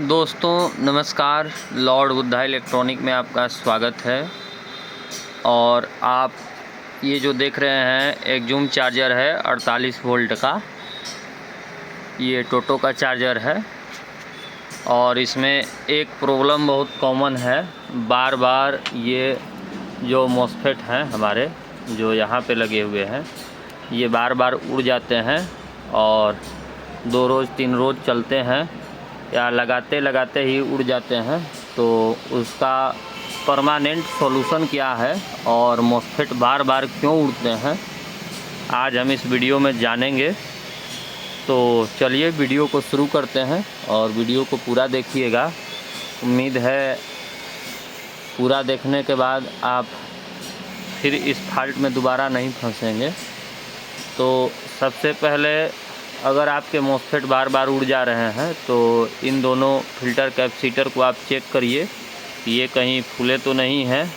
दोस्तों नमस्कार, Lord Buddha electronic में आपका स्वागत है। और आप ये जो देख रहे हैं एक जूम चार्जर है 48 वोल्ट का। ये टोटो का चार्जर है और इसमें एक प्रॉब्लम बहुत कॉमन है। बार बार ये जो मॉसफेट हैं हमारे जो यहाँ पे लगे हुए हैं ये बार बार उड़ जाते हैं और 2 रोज़ 3 रोज़ चलते हैं या लगाते लगाते ही उड़ जाते हैं। तो उसका परमानेंट सॉल्यूशन क्या है और मॉसफेट बार बार क्यों उड़ते हैं, आज हम इस वीडियो में जानेंगे। तो चलिए वीडियो को शुरू करते हैं और वीडियो को पूरा देखिएगा। उम्मीद है पूरा देखने के बाद आप फिर इस फॉल्ट में दोबारा नहीं फंसेंगे। तो सबसे पहले अगर आपके मॉसफेट बार बार उड़ जा रहे हैं तो इन दोनों फ़िल्टर कैपेसिटर को आप चेक करिए, ये कहीं फूले तो नहीं हैं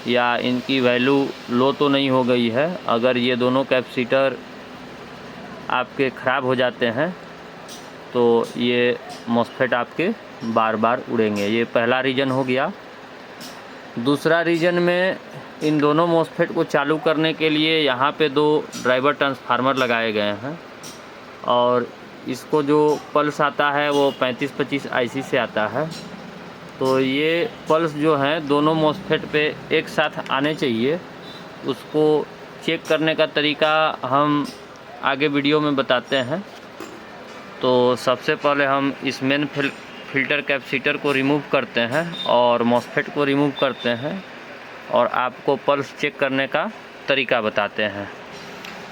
या इनकी वैल्यू लो तो नहीं हो गई है। अगर ये दोनों कैपेसिटर आपके ख़राब हो जाते हैं तो ये मॉसफेट आपके बार बार उड़ेंगे। ये पहला रीज़न हो गया। दूसरा रीज़न में इन दोनों मॉसफेट को चालू करने के लिए यहाँ पे 2 ड्राइवर ट्रांसफार्मर लगाए गए हैं और इसको जो पल्स आता है वो 3525 आईसी से आता है। तो ये पल्स जो हैं दोनों मॉसफेट पे एक साथ आने चाहिए। उसको चेक करने का तरीका हम आगे वीडियो में बताते हैं। तो सबसे पहले हम इस मेन फ़िल्टर कैपेसिटर को रिमूव करते हैं और मॉसफेट को रिमूव करते हैं और आपको पल्स चेक करने का तरीका बताते हैं।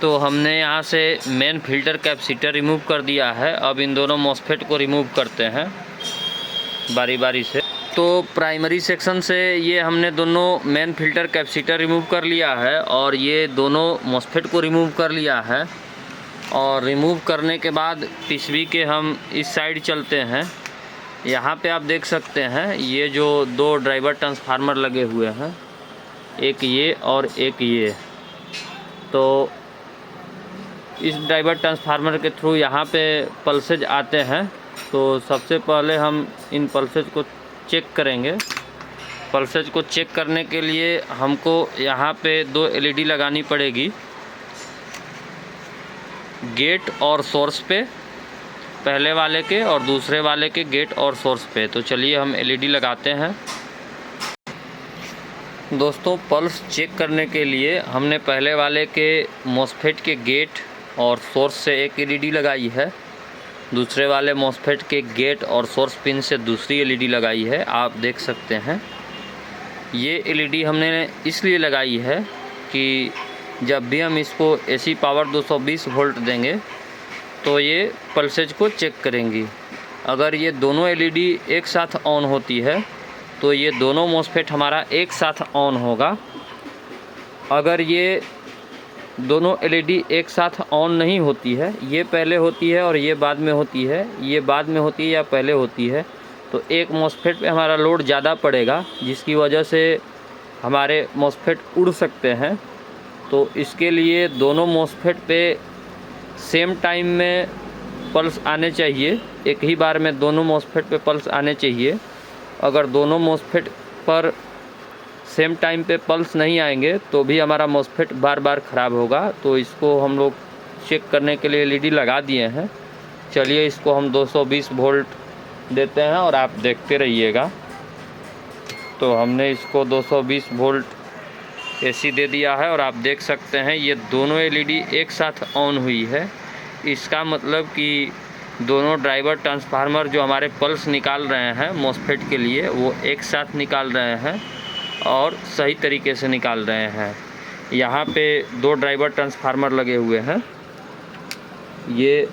तो हमने यहाँ से मेन फ़िल्टर कैपेसिटर रिमूव कर दिया है। अब इन दोनों मॉसफेट को रिमूव करते हैं बारी बारी से। तो प्राइमरी सेक्शन से ये हमने दोनों मेन फ़िल्टर कैपेसिटर रिमूव कर लिया है और ये दोनों मॉसफेट को रिमूव कर लिया है। और रिमूव करने के बाद पीसीबी के हम इस साइड चलते हैं। यहाँ पे आप देख सकते हैं ये जो 2 ड्राइवर ट्रांसफार्मर लगे हुए हैं, एक ये और एक ये। तो इस ड्राइवर ट्रांसफार्मर के थ्रू यहाँ पे पल्सेज आते हैं। तो सबसे पहले हम इन पल्सेज को चेक करेंगे। पल्सेज को चेक करने के लिए हमको यहाँ पे 2 एलईडी लगानी पड़ेगी, गेट और सोर्स पे, पहले वाले के और दूसरे वाले के गेट और सोर्स पे। तो चलिए हम एलईडी लगाते हैं। दोस्तों पल्स चेक करने के लिए हमने पहले वाले के मॉसफेट के गेट और सोर्स से एक एलईडी लगाई है, दूसरे वाले मॉसफेट के गेट और सोर्स पिन से दूसरी एलईडी लगाई है। आप देख सकते हैं ये एलईडी हमने इसलिए लगाई है कि जब भी हम इसको एसी पावर 220 वोल्ट देंगे तो ये पल्सेज को चेक करेंगी। अगर ये दोनों एलईडी एक साथ ऑन होती है तो ये दोनों मॉसफेट हमारा एक साथ ऑन होगा। अगर ये दोनों एलईडी एक साथ ऑन नहीं होती है, ये पहले होती है और ये बाद में होती है, ये बाद में होती है या पहले होती है, तो एक मॉसफेट पे हमारा लोड ज़्यादा पड़ेगा जिसकी वजह से हमारे मॉसफेट उड़ सकते हैं। तो इसके लिए दोनों मॉसफेट पे सेम टाइम में पल्स आने चाहिए, एक ही बार में दोनों मॉसफेट पे पल्स आने चाहिए। अगर दोनों मॉसफेट पर सेम टाइम पे पल्स नहीं आएंगे तो भी हमारा मॉसफेट बार बार ख़राब होगा। तो इसको हम लोग चेक करने के लिए एलईडी लगा दिए हैं। चलिए इसको हम 220 वोल्ट देते हैं और आप देखते रहिएगा। तो हमने इसको 220 वोल्ट एसी दे दिया है और आप देख सकते हैं ये दोनों एलईडी एक साथ ऑन हुई है। इसका मतलब कि दोनों ड्राइवर ट्रांसफार्मर जो हमारे पल्स निकाल रहे हैं मॉसफेट के लिए वो एक साथ निकाल रहे हैं और सही तरीके से निकाल रहे हैं। यहाँ पे 2 ड्राइवर ट्रांसफार्मर लगे हुए हैं, ये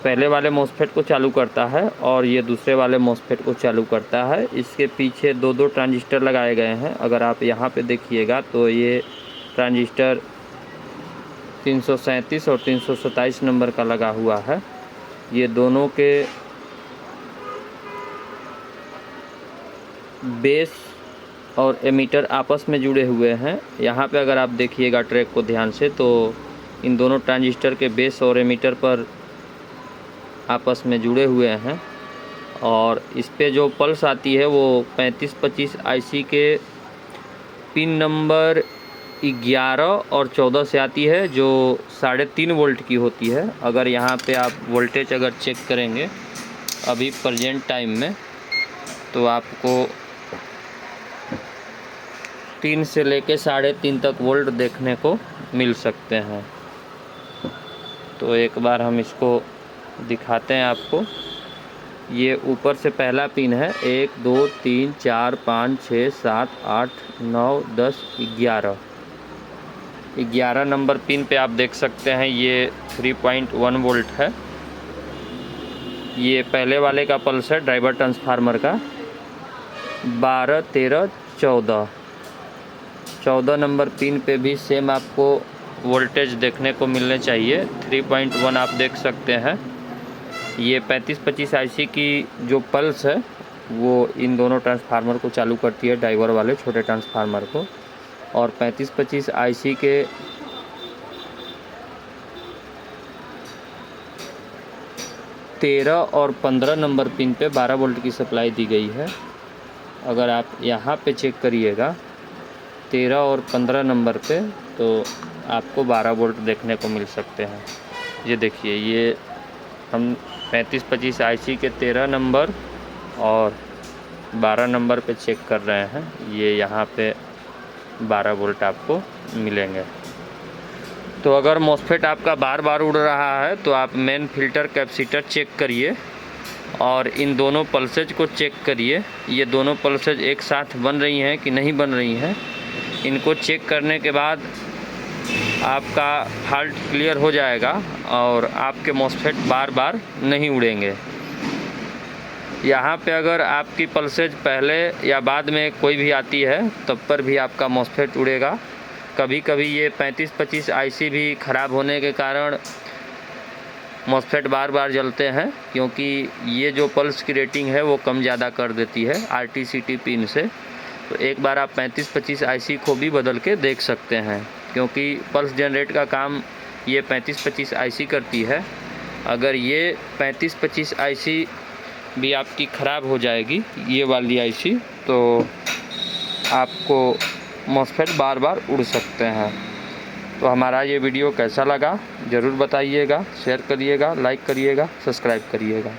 पहले वाले मॉसफेट को चालू करता है और ये दूसरे वाले मॉसफेट को चालू करता है। इसके पीछे 2-2 ट्रांजिस्टर लगाए गए हैं। अगर आप यहाँ पे देखिएगा तो ये ट्रांजिस्टर 337 और 327 नंबर का लगा हुआ है। ये दोनों के बेस और एमीटर आपस में जुड़े हुए हैं। यहाँ पे अगर आप देखिएगा ट्रैक को ध्यान से तो इन दोनों ट्रांजिस्टर के बेस और एमीटर पर आपस में जुड़े हुए हैं और इस पे जो पल्स आती है वो 3525 आईसी के पिन नंबर 11 और 14 से आती है, जो 3.5 वोल्ट की होती है। अगर यहाँ पे आप वोल्टेज अगर चेक करेंगे अभी प्रेजेंट टाइम में, तो आपको 3 से लेके 3.5 तक वोल्ट देखने को मिल सकते हैं। तो एक बार हम इसको दिखाते हैं आपको। ये ऊपर से पहला पिन है 1 2 3 4 5 6 7 8 9 10 11 नंबर पिन पे आप देख सकते हैं ये 3.1 वोल्ट है। ये पहले वाले का पल्स है ड्राइवर ट्रांसफार्मर का। 12 13 14 नंबर पिन पे भी सेम आपको वोल्टेज देखने को मिलने चाहिए। 3.1 आप देख सकते हैं। ये 3525 आईसी की जो पल्स है वो इन दोनों ट्रांसफार्मर को चालू करती है, ड्राइवर वाले छोटे ट्रांसफार्मर को। और 3525 आईसी के 13 और 15 नंबर पिन पे 12 वोल्ट की सप्लाई दी गई है। अगर आप यहाँ पे चेक करिएगा 13 और 15 नंबर पे, तो आपको 12 वोल्ट देखने को मिल सकते हैं। ये देखिए, ये हम 3525 आईसी के 13 नंबर और 12 नंबर पे चेक कर रहे हैं। ये यहाँ पे 12 वोल्ट आपको मिलेंगे। तो अगर मॉसफेट आपका बार बार उड़ रहा है तो आप मेन फिल्टर कैपेसिटर चेक करिए और इन दोनों पल्सेज को चेक करिए। ये दोनों पल्सेज एक साथ बन रही हैं कि नहीं बन रही हैं। इनको चेक करने के बाद आपका फॉल्ट क्लियर हो जाएगा और आपके मॉसफेट बार बार नहीं उड़ेंगे। यहाँ पे अगर आपकी पल्सेज पहले या बाद में कोई भी आती है तब पर भी आपका मॉसफेट उड़ेगा। कभी कभी ये 3525 आईसी भी ख़राब होने के कारण मॉसफेट बार बार जलते हैं, क्योंकि ये जो पल्स की रेटिंग है वो कम ज़्यादा कर देती है RTCT पिन से। तो एक बार आप 3525 आईसी को भी बदल के देख सकते हैं, क्योंकि पल्स जनरेट का काम ये 3525 आईसी करती है। अगर ये 3525 आईसी भी आपकी ख़राब हो जाएगी, ये वाली आईसी, तो आपको मॉसफेट बार बार उड़ सकते हैं। तो हमारा ये वीडियो कैसा लगा ज़रूर बताइएगा, शेयर करिएगा, लाइक करिएगा, सब्सक्राइब करिएगा।